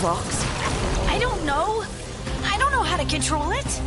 clocks? I don't know. I don't know how to control it.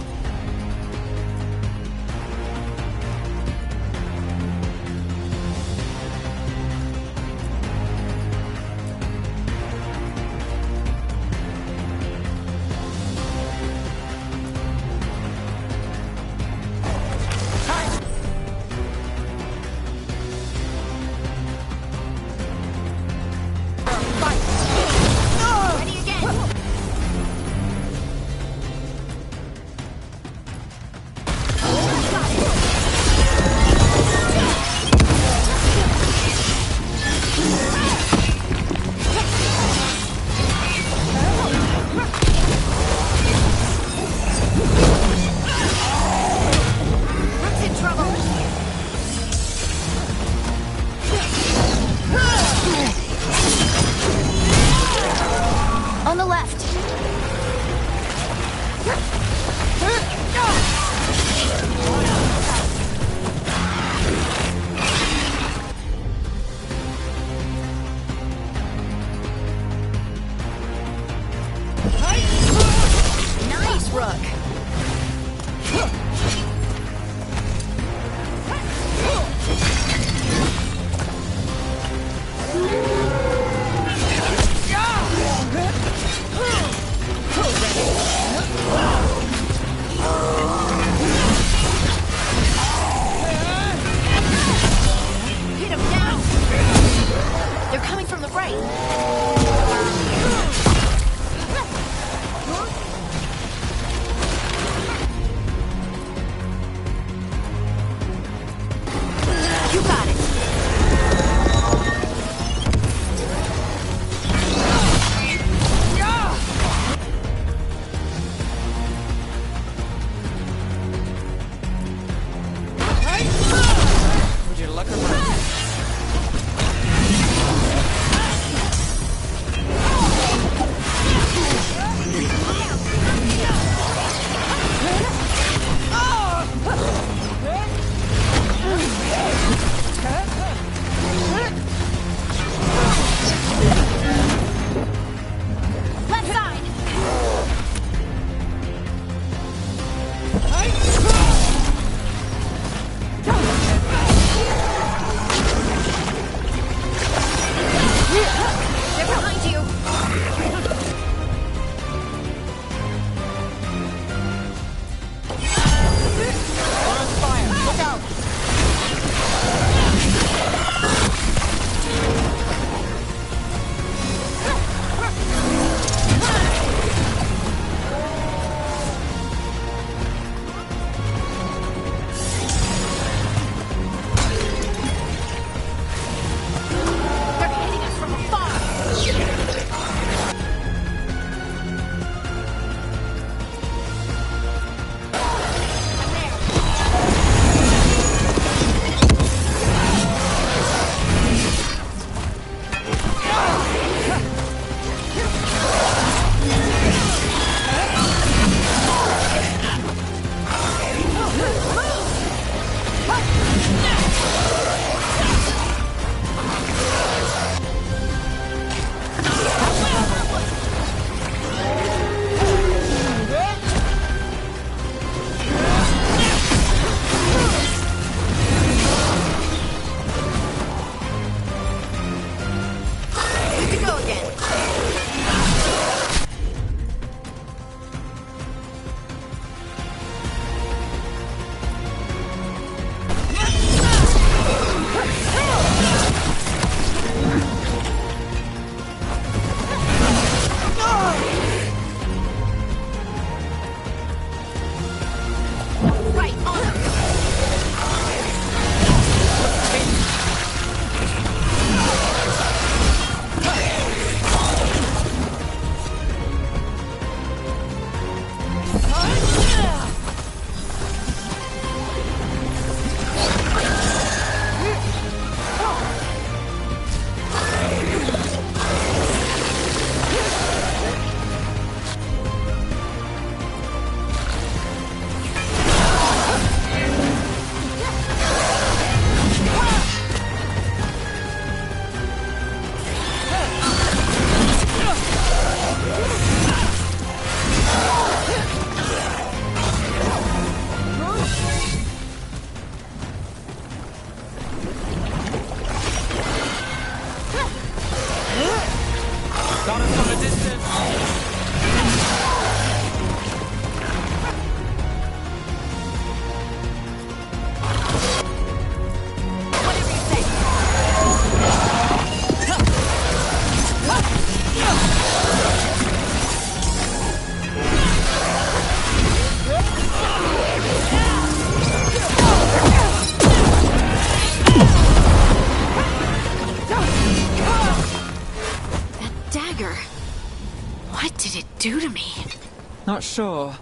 Not sure,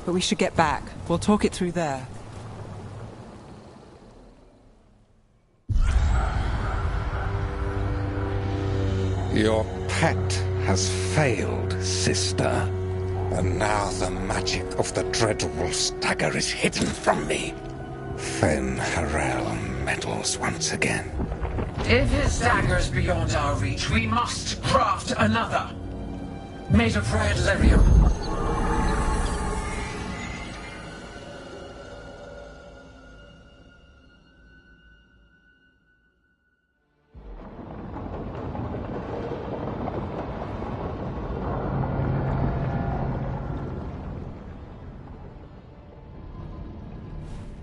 but we should get back. We'll talk it through there. Your pet has failed, sister. And now the magic of the Dreadwolf's dagger is hidden from me. Fen Harel meddles once again. If his dagger's beyond our reach, we must craft another. Made of red lyrium.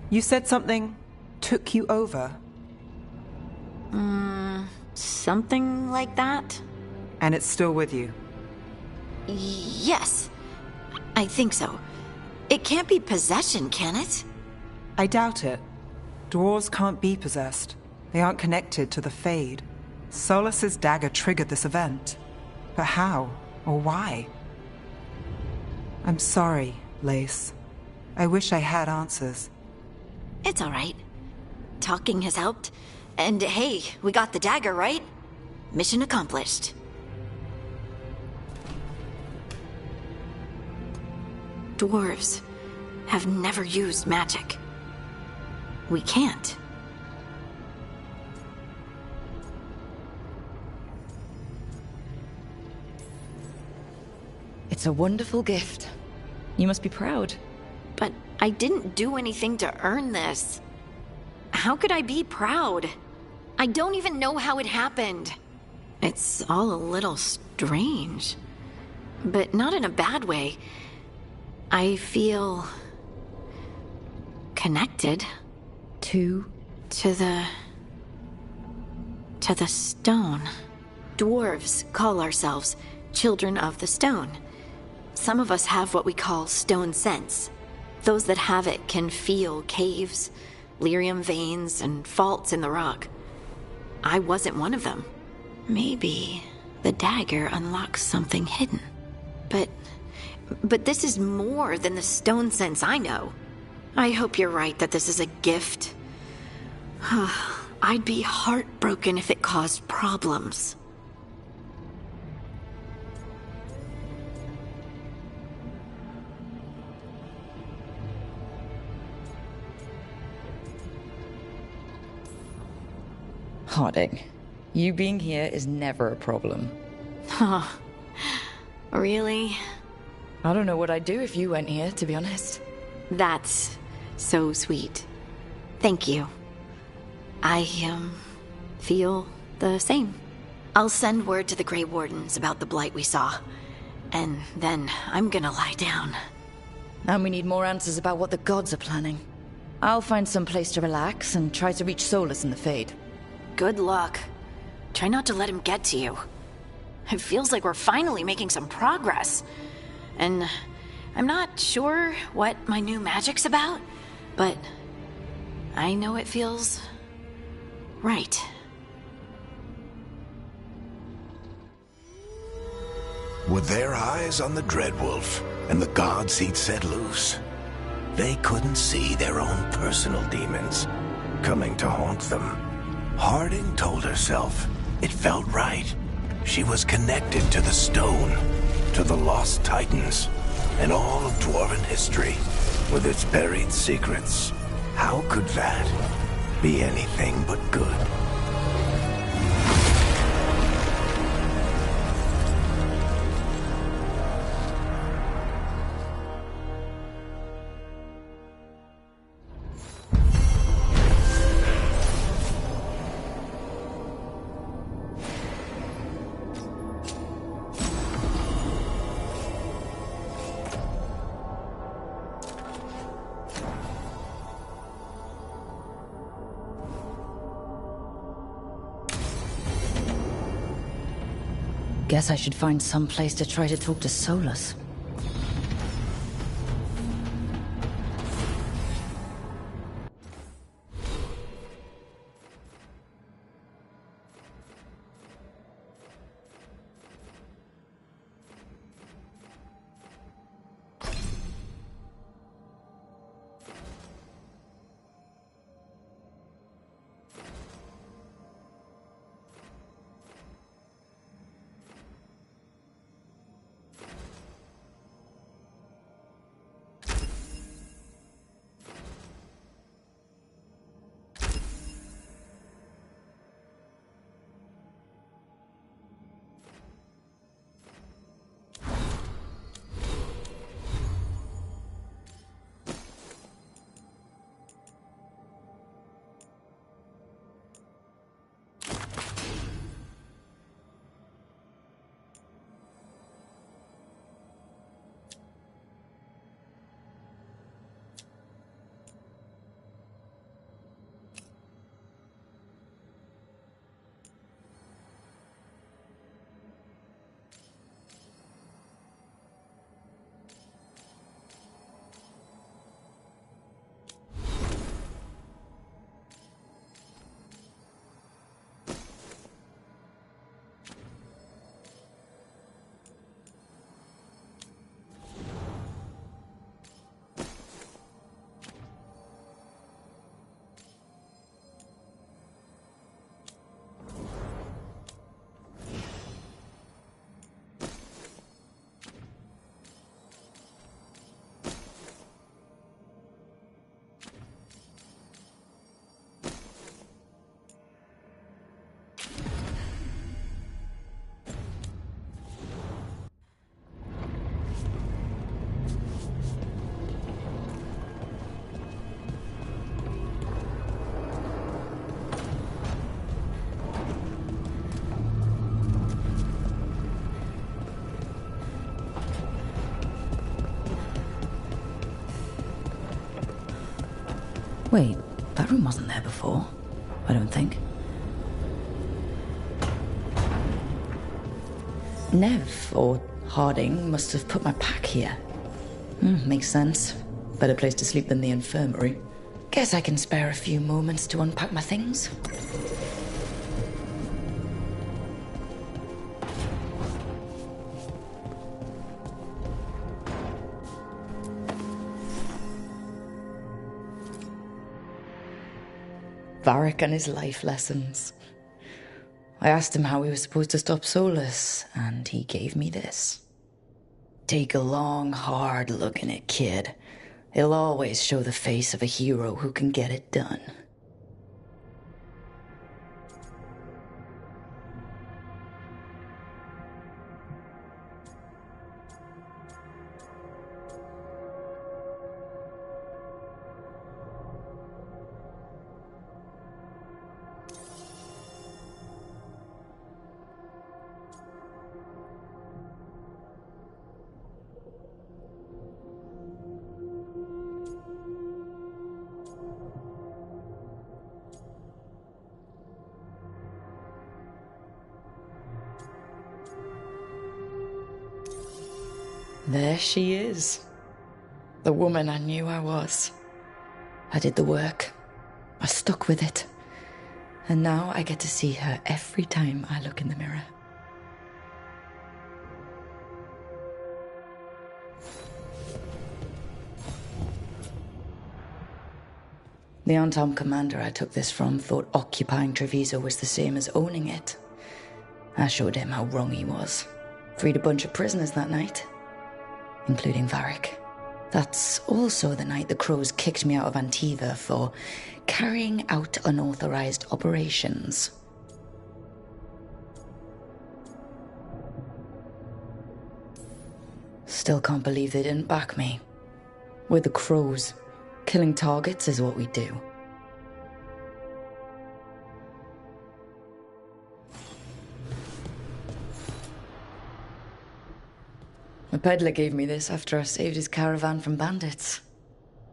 You said something took you over? Something like that? And it's still with you? Yes. I think so. It can't be possession, can it? I doubt it. Dwarves can't be possessed. They aren't connected to the Fade. Solas's dagger triggered this event. But how? Or why? I'm sorry, Lace. I wish I had answers. It's all right. Talking has helped. And hey, we got the dagger, right? Mission accomplished. Dwarves have never used magic. We can't. It's a wonderful gift. You must be proud. But I didn't do anything to earn this. How could I be proud? I don't even know how it happened. It's all a little strange. But not in a bad way. I feel... connected. To the stone. Dwarves call ourselves children of the stone. Some of us have what we call stone sense. Those that have it can feel caves, lyrium veins, and faults in the rock. I wasn't one of them. Maybe the dagger unlocks something hidden. But this is more than the stone sense I know. I hope you're right that this is a gift. I'd be heartbroken if it caused problems. Harding, you being here is never a problem. Huh. Really? I don't know what I'd do if you went here, to be honest. That's so sweet. Thank you. I, feel the same. I'll send word to the Grey Wardens about the blight we saw. And then I'm gonna lie down. And we need more answers about what the gods are planning. I'll find some place to relax and try to reach Solus in the Fade. Good luck. Try not to let him get to you. It feels like we're finally making some progress. And I'm not sure what my new magic's about, but I know it feels right. With their eyes on the Dreadwolf and the gods he'd set loose, they couldn't see their own personal demons coming to haunt them. Harding told herself it felt right. She was connected to the stone, to the lost titans, and all of Dwarven history, with its buried secrets. How could that be anything but good? Guess I should find some place to try to talk to Solus. Wait, that room wasn't there before, I don't think. Nev, or Harding, must have put my pack here. Makes sense. Better place to sleep than the infirmary. Guess I can spare a few moments to unpack my things. Varric and his life lessons. I asked him how we were supposed to stop Solus, and he gave me this. Take a long, hard look in it, kid. It'll always show the face of a hero who can get it done. There she is. The woman I knew I was. I did the work. I stuck with it. And now I get to see her every time I look in the mirror. The Antom commander I took this from thought occupying Treviso was the same as owning it. I showed him how wrong he was. Freed a bunch of prisoners that night, including Varric. That's also the night the Crows kicked me out of Antiva for carrying out unauthorized operations. Still can't believe they didn't back me. We're the Crows. Killing targets is what we do. The peddler gave me this after I saved his caravan from bandits.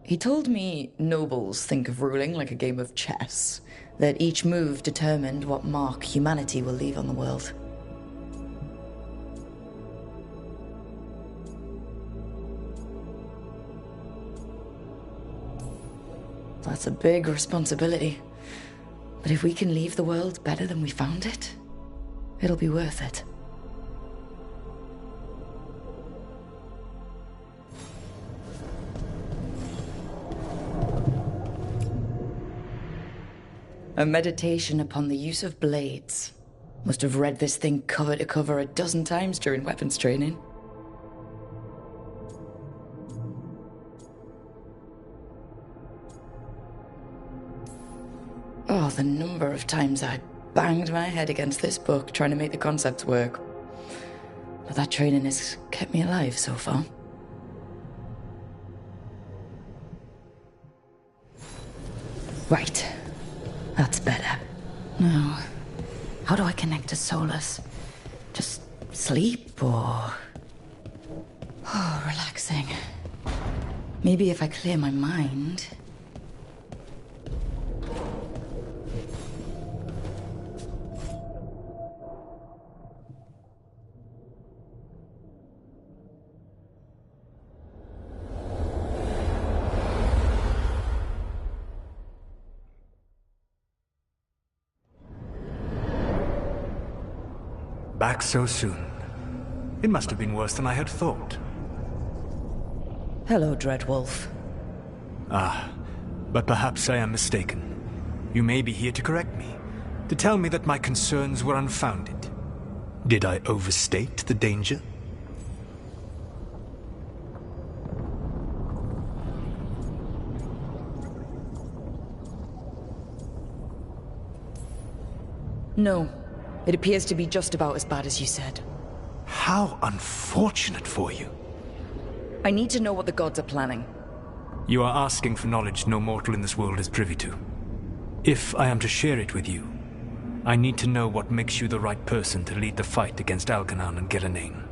He told me nobles think of ruling like a game of chess, that each move determined what mark humanity will leave on the world. That's a big responsibility. But if we can leave the world better than we found it, it'll be worth it. A meditation upon the use of blades. Must have read this thing cover to cover a dozen times during weapons training. Oh, the number of times I banged my head against this book trying to make the concepts work. But that training has kept me alive so far. Right. That's better. Now, how do I connect to Solus? Just sleep or... Oh, relaxing. Maybe if I clear my mind... Back so soon. It must have been worse than I had thought. Hello, Dreadwolf. Ah, but perhaps I am mistaken. You may be here to correct me, to tell me that my concerns were unfounded. Did I overstate the danger? No. It appears to be just about as bad as you said. How unfortunate for you. I need to know what the gods are planning. You are asking for knowledge no mortal in this world is privy to. If I am to share it with you, I need to know what makes you the right person to lead the fight against Algernon and Gillenane.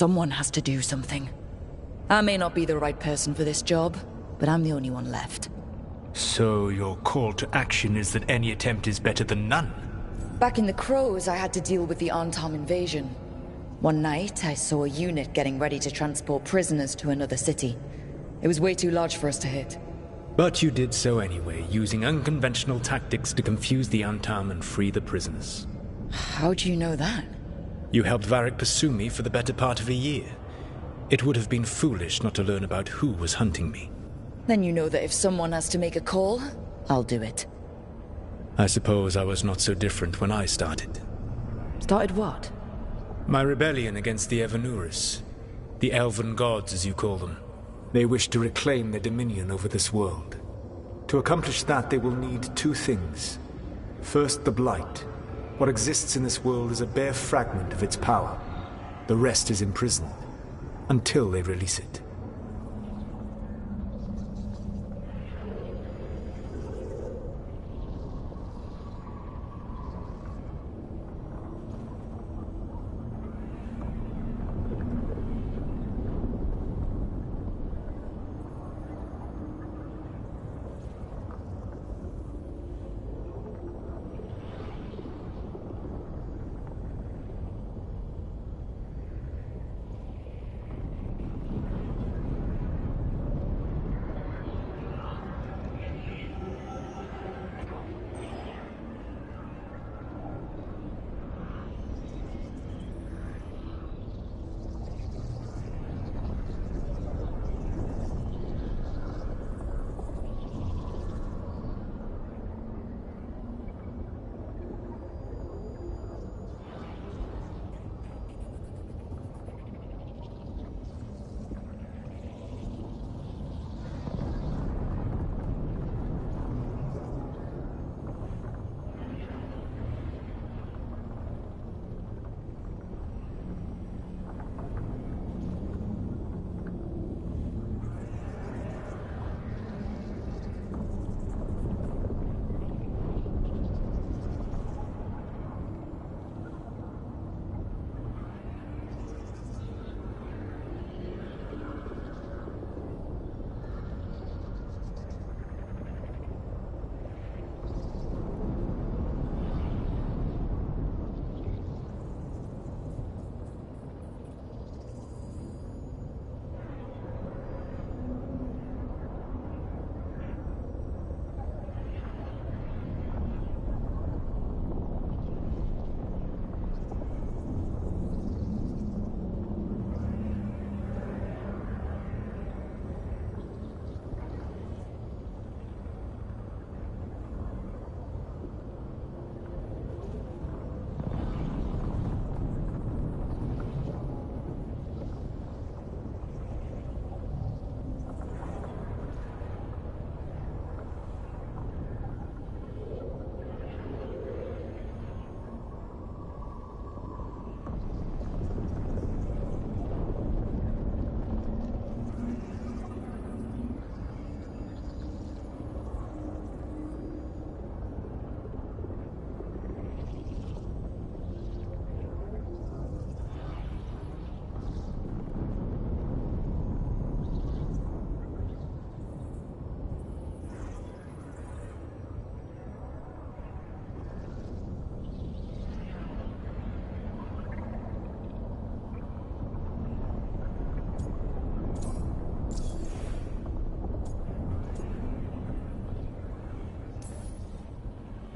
Someone has to do something. I may not be the right person for this job, but I'm the only one left. So your call to action is that any attempt is better than none? Back in the Crows, I had to deal with the Antom invasion. One night, I saw a unit getting ready to transport prisoners to another city. It was way too large for us to hit. But you did so anyway, using unconventional tactics to confuse the Antom and free the prisoners. How do you know that? You helped Varric pursue me for the better part of a year. It would have been foolish not to learn about who was hunting me. Then you know that if someone has to make a call, I'll do it. I suppose I was not so different when I started. Started what? My rebellion against the Evanuris. The elven gods, as you call them. They wish to reclaim their dominion over this world. To accomplish that, they will need two things. First, the Blight. What exists in this world is a bare fragment of its power. The rest is imprisoned, until they release it.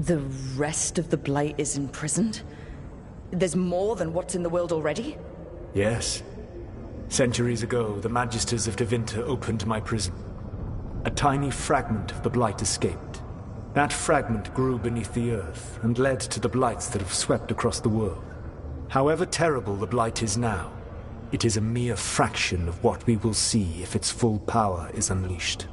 The rest of the Blight is imprisoned? There's more than what's in the world already? Yes. Centuries ago, the Magisters of Tevinter opened my prison. A tiny fragment of the Blight escaped. That fragment grew beneath the earth and led to the Blights that have swept across the world. However terrible the Blight is now, it is a mere fraction of what we will see if its full power is unleashed.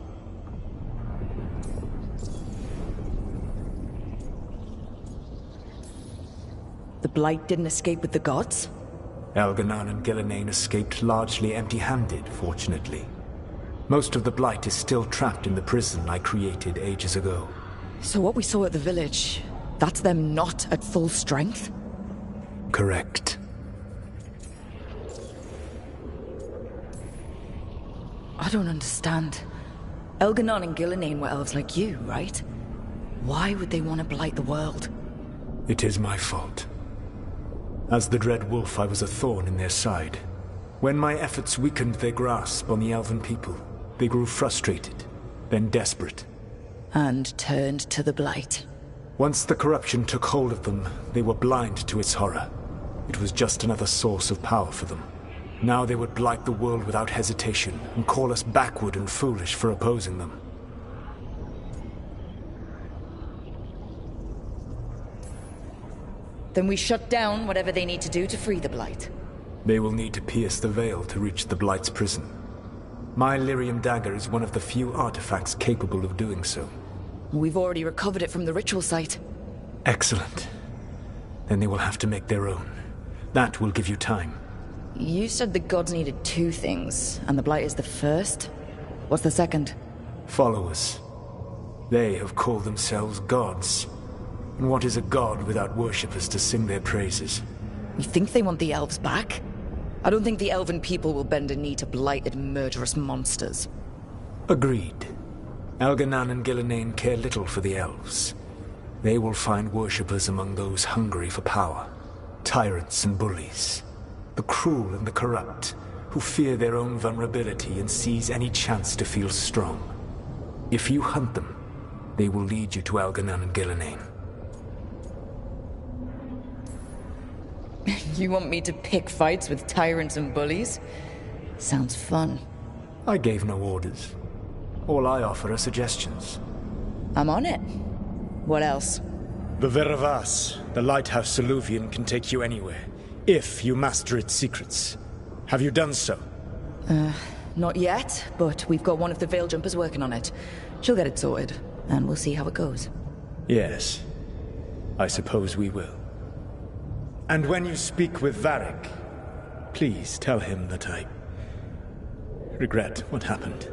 The Blight didn't escape with the gods? Elganon and Gillenane escaped largely empty-handed, fortunately. Most of the Blight is still trapped in the prison I created ages ago. So what we saw at the village, that's them not at full strength? Correct. don't understand. Elganon and Gillenane were elves like you, right? Why would they want to blight the world? It is my fault. As the Dread Wolf, I was a thorn in their side. When my efforts weakened their grasp on the elven people, they grew frustrated, then desperate. And turned to the blight. Once the corruption took hold of them, they were blind to its horror. It was just another source of power for them. Now they would blight the world without hesitation, and call us backward and foolish for opposing them. Then we shut down whatever they need to do to free the blight. They will need to pierce the veil to reach the Blight's prison. My lyrium dagger is one of the few artifacts capable of doing so. We've already recovered it from the ritual site. Excellent. Then they will have to make their own. That will give you time. You said the gods needed 2 things, and the blight is the first? What's the second? Followers. They have called themselves gods. And what is a god without worshippers to sing their praises? You think they want the elves back? I don't think the elven people will bend a knee to blighted, murderous monsters. Agreed. Elganon and Gillenane care little for the elves. They will find worshippers among those hungry for power. Tyrants and bullies. The cruel and the corrupt, who fear their own vulnerability and seize any chance to feel strong. If you hunt them, they will lead you to Elganon and Gillenane. You want me to pick fights with tyrants and bullies? Sounds fun. I gave no orders. All I offer are suggestions. I'm on it. What else? The Veravas, the lighthouse Soluvian, can take you anywhere, if you master its secrets. Have you done so? Not yet, but we've got one of the Veil Jumpers working on it. She'll get it sorted, and we'll see how it goes. Yes. I suppose we will. And when you speak with Varric, please tell him that I regret what happened.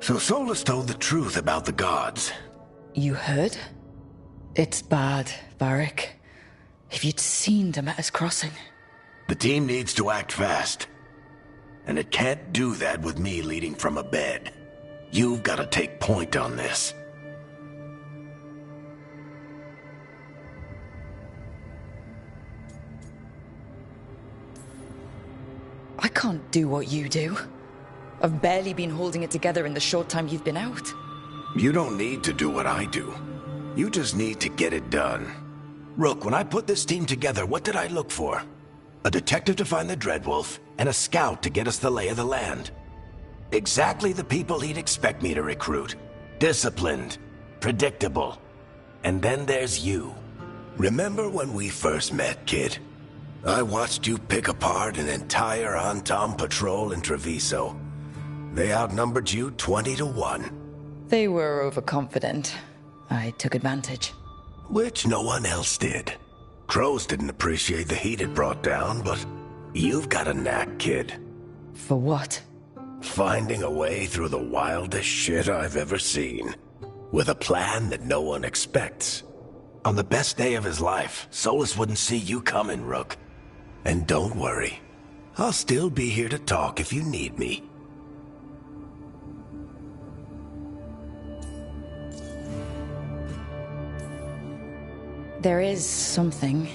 So Solus told the truth about the gods. You heard? It's bad, Varric. If you'd seen Demeter's crossing. The team needs to act fast. And it can't do that with me leading from a bed. You've got to take point on this. I can't do what you do. I've barely been holding it together in the short time you've been out. You don't need to do what I do. You just need to get it done. Rook, when I put this team together, what did I look for? A detective to find the Dreadwolf, and a scout to get us the lay of the land. Exactly the people he'd expect me to recruit. Disciplined, predictable. And then there's you. Remember when we first met, kid? I watched you pick apart an entire Antom patrol in Treviso. They outnumbered you 20 to 1. They were overconfident. I took advantage. Which no one else did. Crows didn't appreciate the heat it brought down, but you've got a knack, kid. For what? Finding a way through the wildest shit I've ever seen. With a plan that no one expects. On the best day of his life, Solus wouldn't see you coming, Rook. And don't worry. I'll still be here to talk if you need me. There is something.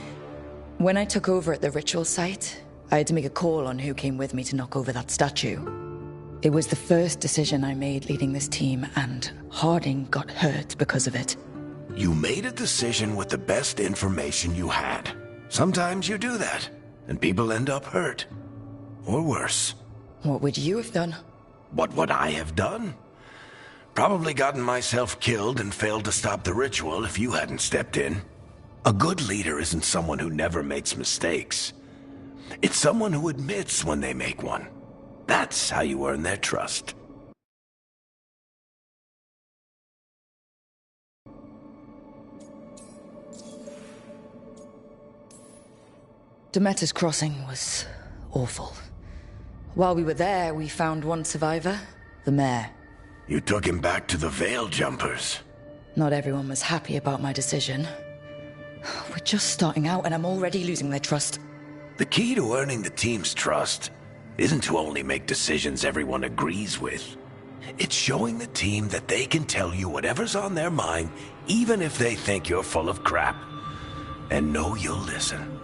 When I took over at the ritual site, I had to make a call on who came with me to knock over that statue. It was the first decision I made leading this team, and Harding got hurt because of it. You made a decision with the best information you had. Sometimes you do that, and people end up hurt. Or worse. What would you have done? What would I have done? Probably gotten myself killed and failed to stop the ritual if you hadn't stepped in. A good leader isn't someone who never makes mistakes. It's someone who admits when they make one. That's how you earn their trust. Demeter's Crossing was awful. While we were there, we found one survivor, the mayor. You took him back to the Veil Jumpers. Not everyone was happy about my decision. We're just starting out, and I'm already losing their trust. The key to earning the team's trust isn't to only make decisions everyone agrees with. It's showing the team that they can tell you whatever's on their mind, even if they think you're full of crap. And know you'll listen.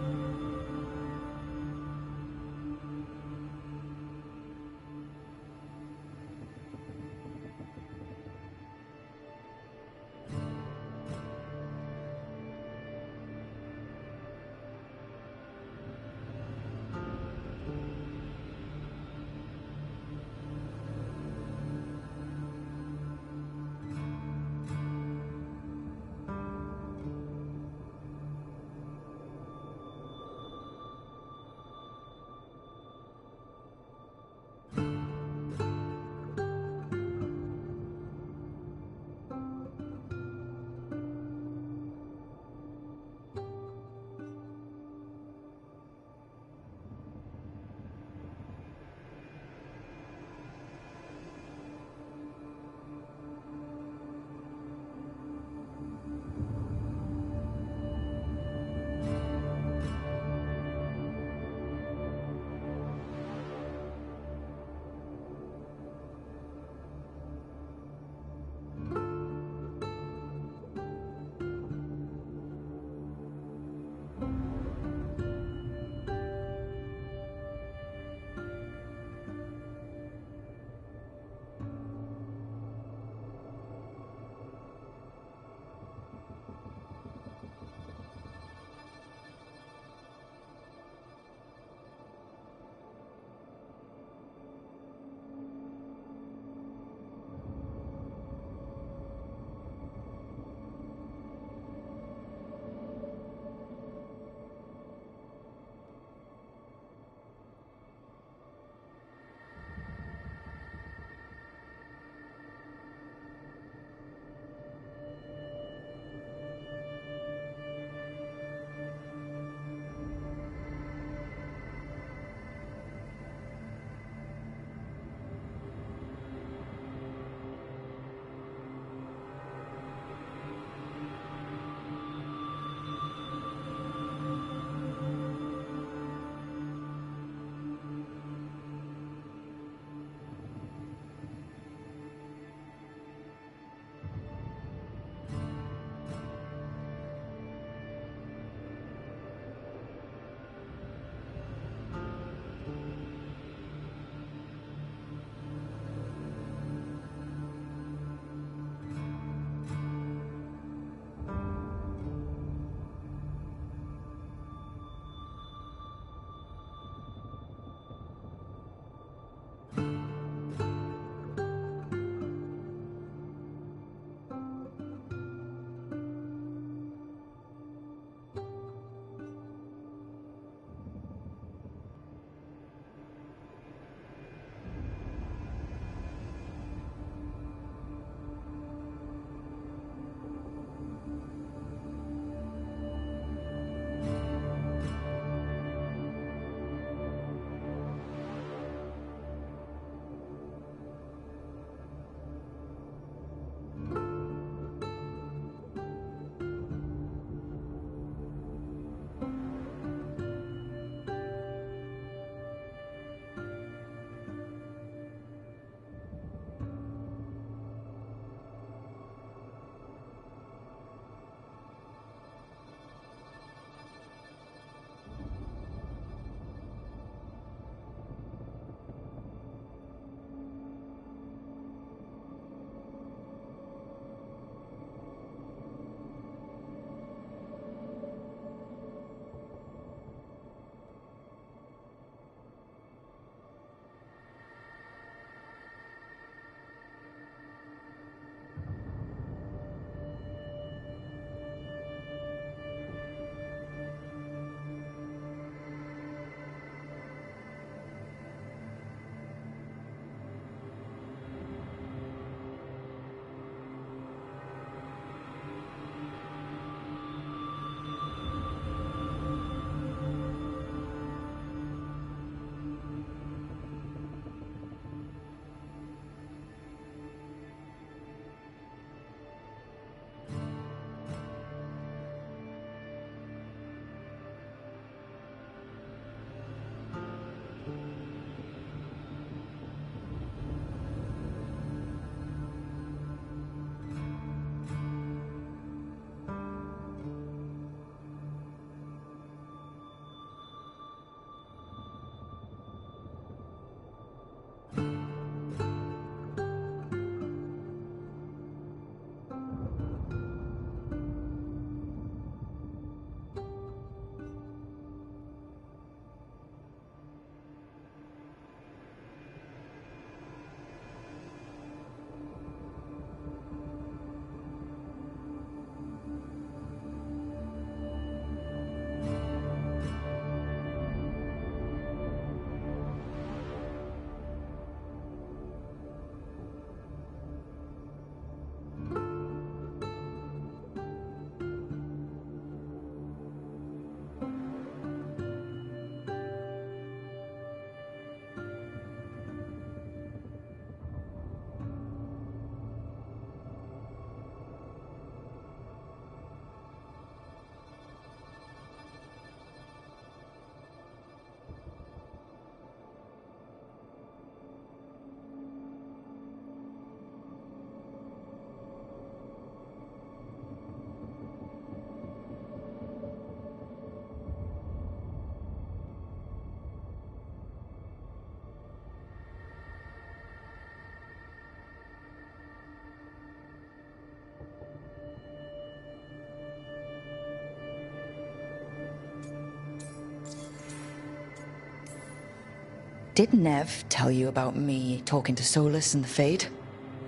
Did Nev tell you about me talking to Solus and the Fade?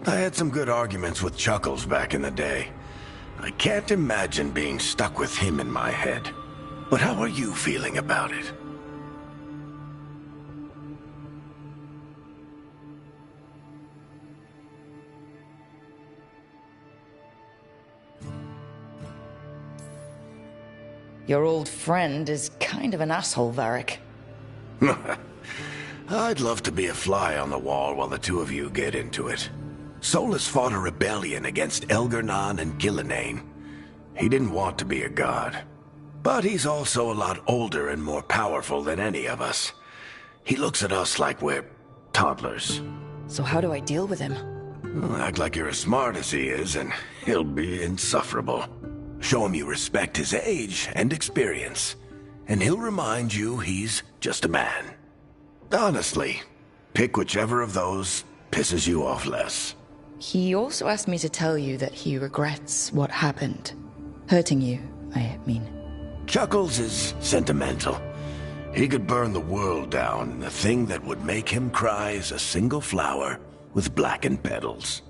I had some good arguments with Chuckles back in the day. I can't imagine being stuck with him in my head. But how are you feeling about it? Your old friend is kind of an asshole, Varric. I'd love to be a fly on the wall while the two of you get into it. Solus fought a rebellion against Elgar'nan and Gillenane. He didn't want to be a god. But he's also a lot older and more powerful than any of us. He looks at us like we're toddlers. So how do I deal with him? Well, act like you're as smart as he is, and he'll be insufferable. Show him you respect his age and experience, and he'll remind you he's just a man. Honestly, pick whichever of those pisses you off less. He also asked me to tell you that he regrets what happened. Hurting you, I mean. Chuckles is sentimental. He could burn the world down, and the thing that would make him cry is a single flower with blackened petals.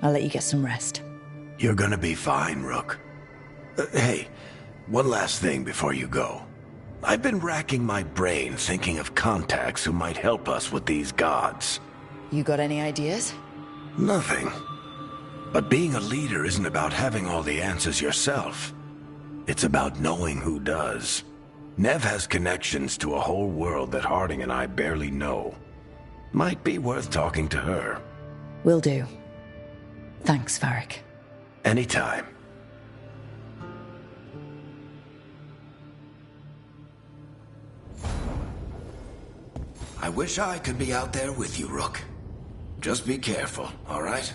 I'll let you get some rest. You're gonna be fine, Rook. Hey, one last thing before you go. I've been racking my brain thinking of contacts who might help us with these gods. You got any ideas? Nothing. But being a leader isn't about having all the answers yourself. It's about knowing who does. Nev has connections to a whole world that Harding and I barely know. Might be worth talking to her. Will do. Thanks, Varric. Anytime. I wish I could be out there with you, Rook. Just be careful, all right?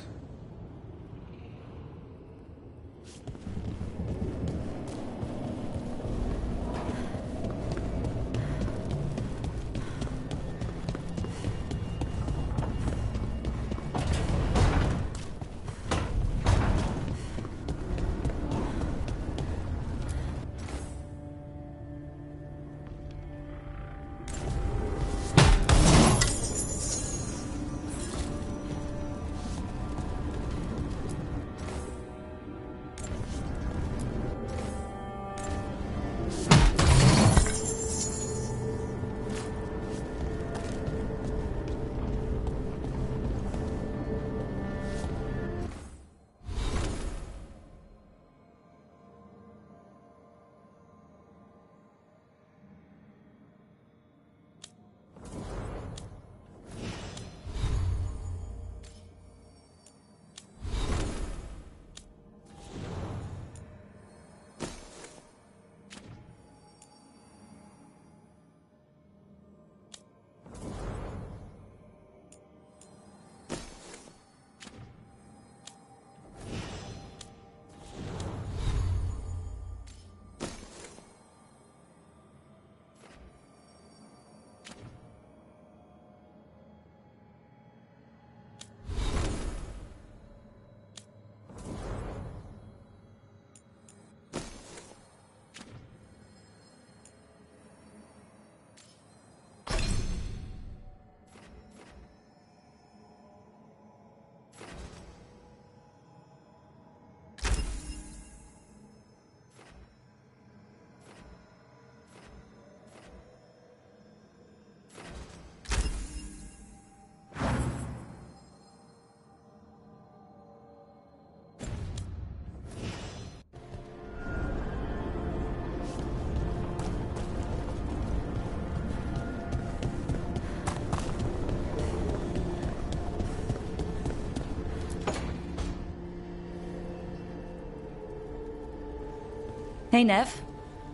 Hey, Nev.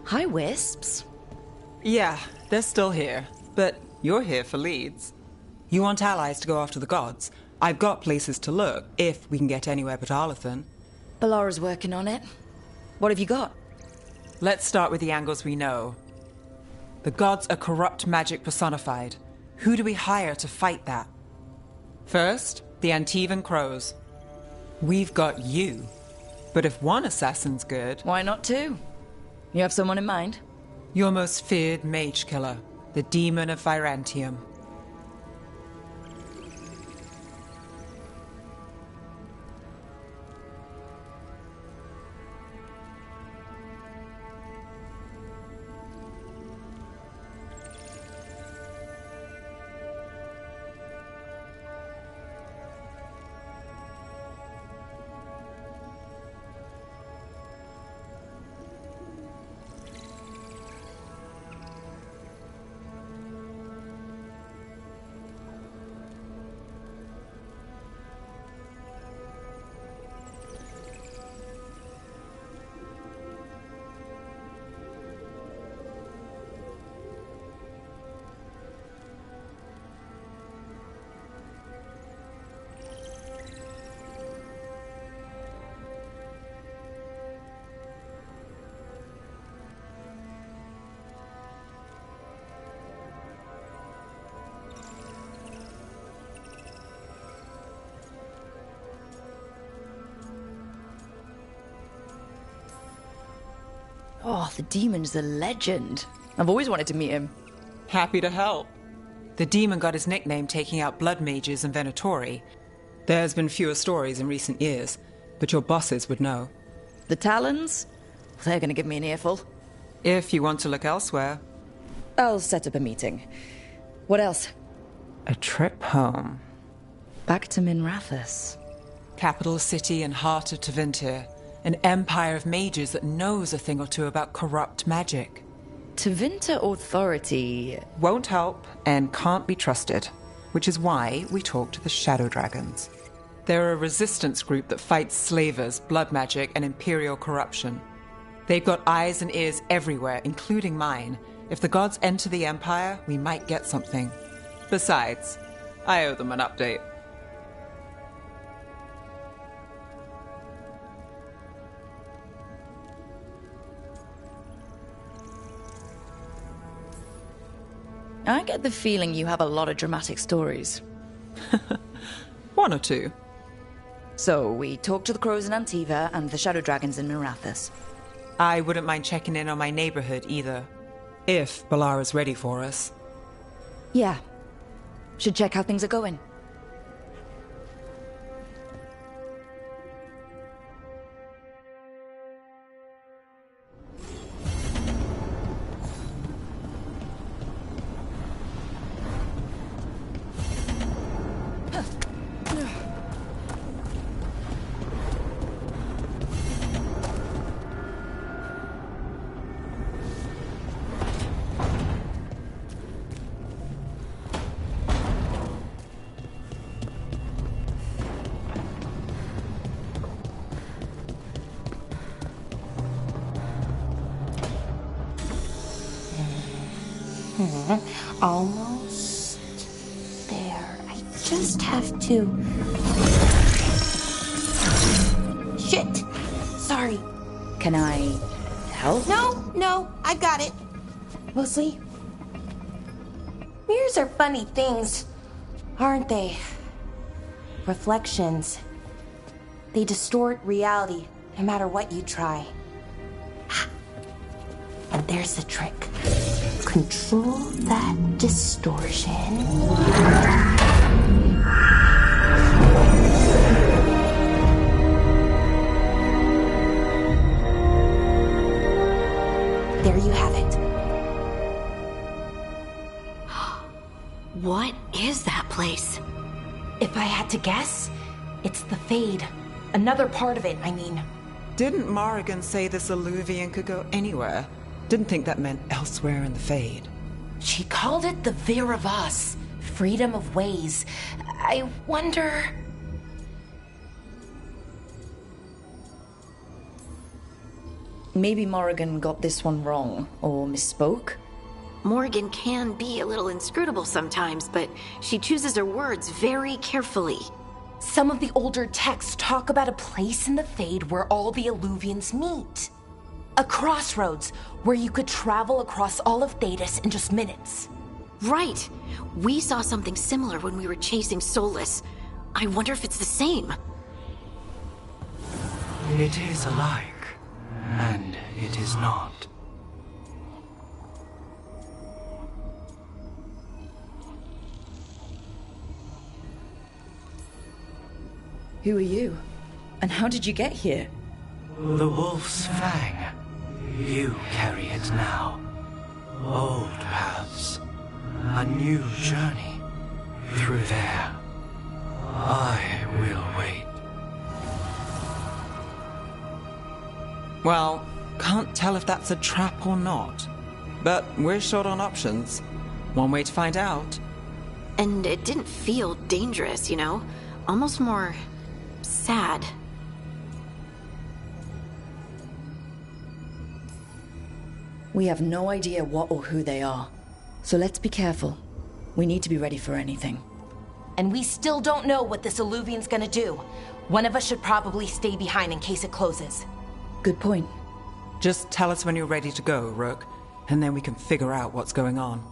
Hi, Wisps. Yeah, they're still here. But you're here for leads. You want allies to go after the gods? I've got places to look, if we can get anywhere but Arlathan. Ballara's working on it. What have you got? Let's start with the angles we know. The gods are corrupt magic personified. Who do we hire to fight that? First, the Antivan Crows. We've got you. But if one assassin's good... Why not two? You have someone in mind? Your most feared mage killer, the Demon of Virantium. Oh, the demon's a legend. I've always wanted to meet him. Happy to help. The demon got his nickname taking out blood mages and Venatori. There's been fewer stories in recent years, but your bosses would know. The Talons? They're gonna give me an earful. If you want to look elsewhere. I'll set up a meeting. What else? A trip home. Back to Minrathous. Capital city and heart of Tevinter. An empire of mages that knows a thing or two about corrupt magic. Tevinter Authority... Won't help and can't be trusted, which is why we talk to the Shadow Dragons. They're a resistance group that fights slavers, blood magic, and imperial corruption. They've got eyes and ears everywhere, including mine. If the gods enter the empire, we might get something. Besides, I owe them an update. I get the feeling you have a lot of dramatic stories. One or two. So, we talked to the Crows in Antiva and the Shadow Dragons in Minrathous. I wouldn't mind checking in on my neighborhood either. If Ballara's ready for us. Yeah. Should check how things are going. Almost there. I just have to... Shit! Sorry. Can I help? No, I got it. Mostly, mirrors are funny things, aren't they? Reflections. They distort reality, no matter what you try. And there's the trick. Control that distortion. There you have it. What is that place? If I had to guess, it's the Fade. Another part of it, I mean. Didn't Morrigan say this Alluvian could go anywhere? Didn't think that meant elsewhere in the Fade. She called it the Vir of Us, freedom of ways. I wonder... Maybe Morrigan got this one wrong, or misspoke. Morrigan can be a little inscrutable sometimes, but she chooses her words very carefully. Some of the older texts talk about a place in the Fade where all the Illuvians meet. A crossroads where you could travel across all of Thedas in just minutes. Right. We saw something similar when we were chasing Solus. I wonder if it's the same. It is alike, and it is not. Who are you? And how did you get here? The Wolf's Fang. You carry it now. Old paths. A new journey. Through there. I will wait. Well, can't tell if that's a trap or not. But we're short on options. One way to find out. And it didn't feel dangerous, you know? Almost more sad. We have no idea what or who they are. So let's be careful. We need to be ready for anything. And we still don't know what this Illuvian's gonna do. One of us should probably stay behind in case it closes. Good point. Just tell us when you're ready to go, Rook, and then we can figure out what's going on.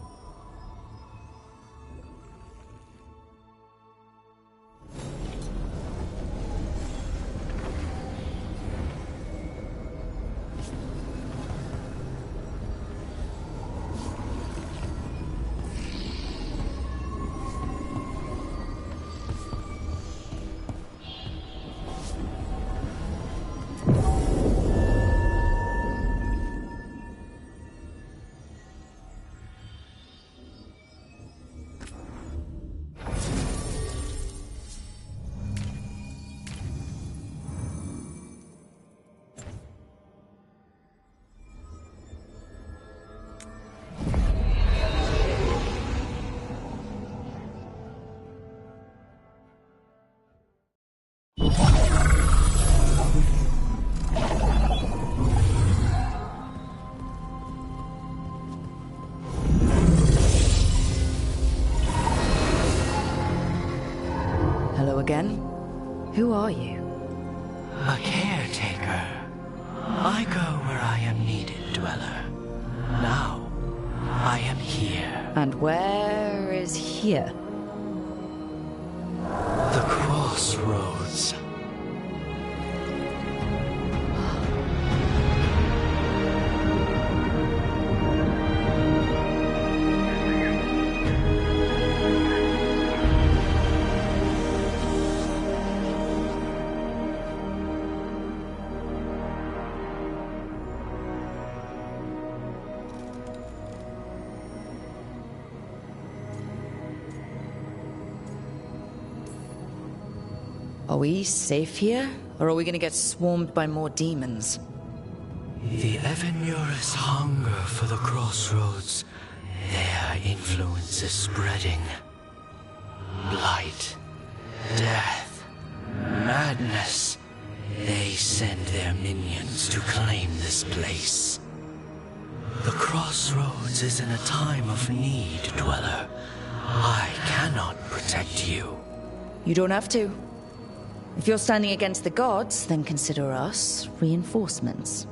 Hello again. Who are you? A caretaker. I go where I am needed, Dweller. Now, I am here. And where is here? The crossroads. Are we safe here? Or are we gonna get swarmed by more demons? The Evanurus hunger for the crossroads. Their influence is spreading. Blight, death, madness. They send their minions to claim this place. The crossroads is in a time of need, Dweller. I cannot protect you. You don't have to. If you're standing against the gods, then consider us reinforcements.